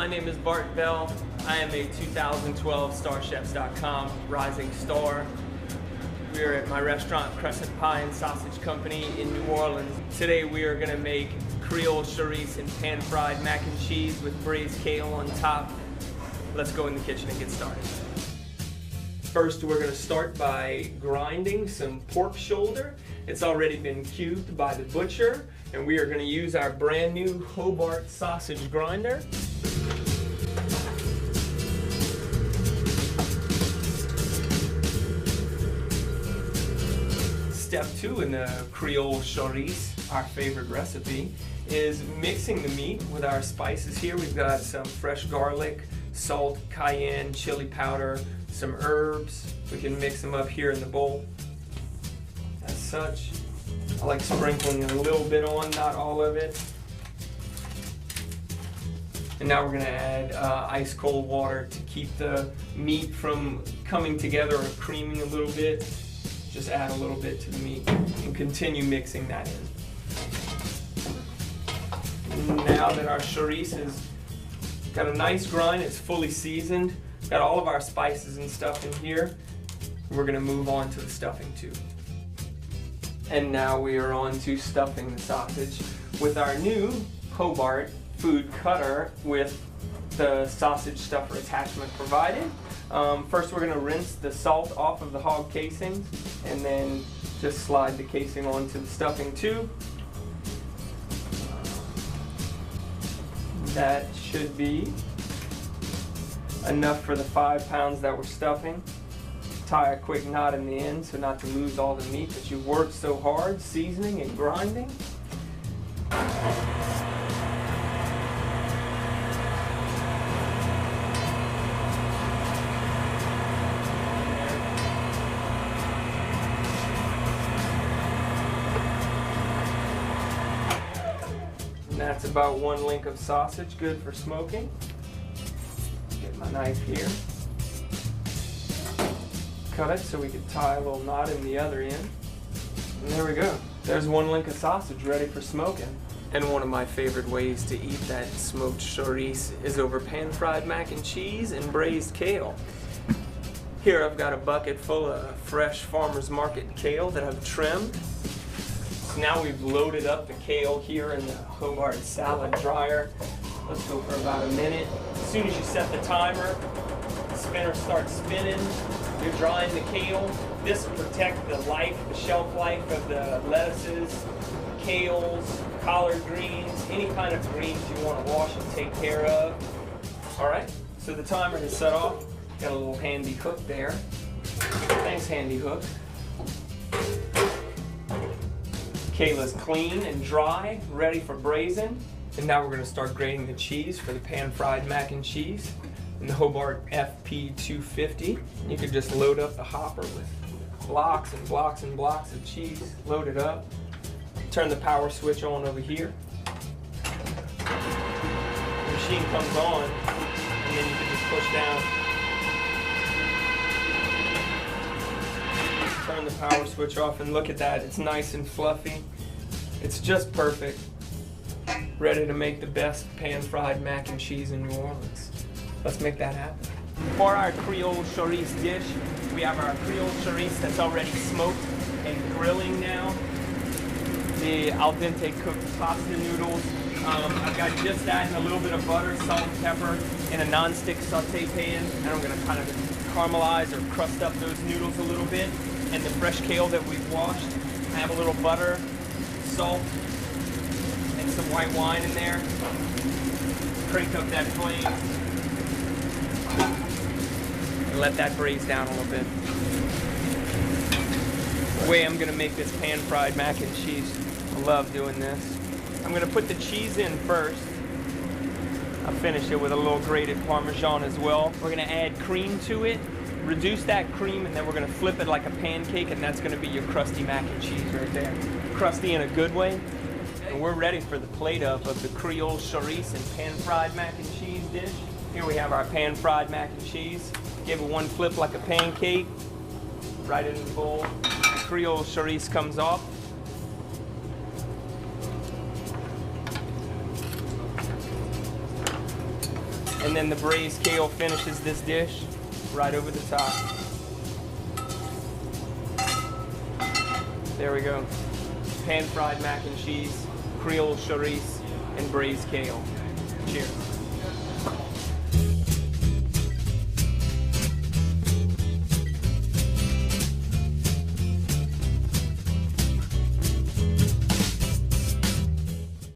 My name is Bart Bell. I am a 2012 StarChefs.com Rising Star. We are at my restaurant, Crescent Pie and Sausage Company in New Orleans. Today we are going to make Creole Charisse and pan-fried mac and cheese with braised kale on top. Let's go in the kitchen and get started. First, we're going to start by grinding some pork shoulder. It's already been cubed by the butcher, and we are going to use our brand new Hobart sausage grinder. Step 2 in the Creole Charisse, our favorite recipe, is mixing the meat with our spices here. We've got some fresh garlic, salt, cayenne, chili powder, some herbs. We can mix them up here in the bowl. As such, I like sprinkling a little bit on, not all of it. And now we're going to add ice cold water to keep the meat from coming together or creaming a little bit. Just add a little bit to the meat and continue mixing that in. Now that our charisse has got a nice grind, it's fully seasoned, got all of our spices and stuff in here, we're going to move on to the stuffing too. And now we are on to stuffing the sausage with our new Hobart food cutter with the sausage stuffer attachment provided. First we're going to rinse the salt off of the hog casings and then just slide the casing onto the stuffing tube. That should be enough for the 5 pounds that we're stuffing. Tie a quick knot in the end so not to lose all the meat that you worked so hard seasoning and grinding. And that's about 1 link of sausage, good for smoking. Get my knife here. Cut it so we can tie a little knot in the other end. And there we go. There's 1 link of sausage ready for smoking. And one of my favorite ways to eat that smoked charisse is over pan-fried mac and cheese and braised kale. Here I've got a bucket full of fresh farmer's market kale that I've trimmed. So now we've loaded up the kale here in the Hobart salad dryer. Let's go for about a minute. As soon as you set the timer, the spinner starts spinning. You're drying the kale. This will protect the life, the shelf life of the lettuces, kales, collard greens, any kind of greens you want to wash and take care of. All right, so the timer is set off. Got a little handy hook there. Thanks, handy hook. Kale is clean and dry, ready for braising. And now we're going to start grating the cheese for the pan-fried mac and cheese in the Hobart FP250. You could just load up the hopper with blocks and blocks and blocks of cheese. Load it up. Turn the power switch on over here. The machine comes on, and then you can just push down. Turn the power switch off, and look at that. It's nice and fluffy. It's just perfect. Ready to make the best pan-fried mac and cheese in New Orleans. Let's make that happen. For our Creole Charisse dish, we have our Creole Charisse that's already smoked and grilling now. The al dente cooked pasta noodles. I've got just that and a little bit of butter, salt, and pepper in a non-stick saute pan. And I'm going to kind of caramelize or crust up those noodles a little bit. And the fresh kale that we've washed. I have a little butter, salt, and some white wine in there. Crank up that flame. And let that braise down a little bit. The way I'm going to make this pan-fried mac and cheese, I love doing this. I'm going to put the cheese in first. I'll finish it with a little grated Parmesan as well. We're going to add cream to it, reduce that cream, and then we're going to flip it like a pancake, and that's going to be your crusty mac and cheese right there. Crusty in a good way. And we're ready for the plate up of the Creole Charisse and pan-fried mac and cheese dish. Here we have our pan-fried mac and cheese. Give it 1 flip like a pancake, right in the bowl. The Creole Charisse comes off. And then the braised kale finishes this dish right over the top. There we go. Pan-fried mac and cheese, Creole Charisse, and braised kale. Cheers.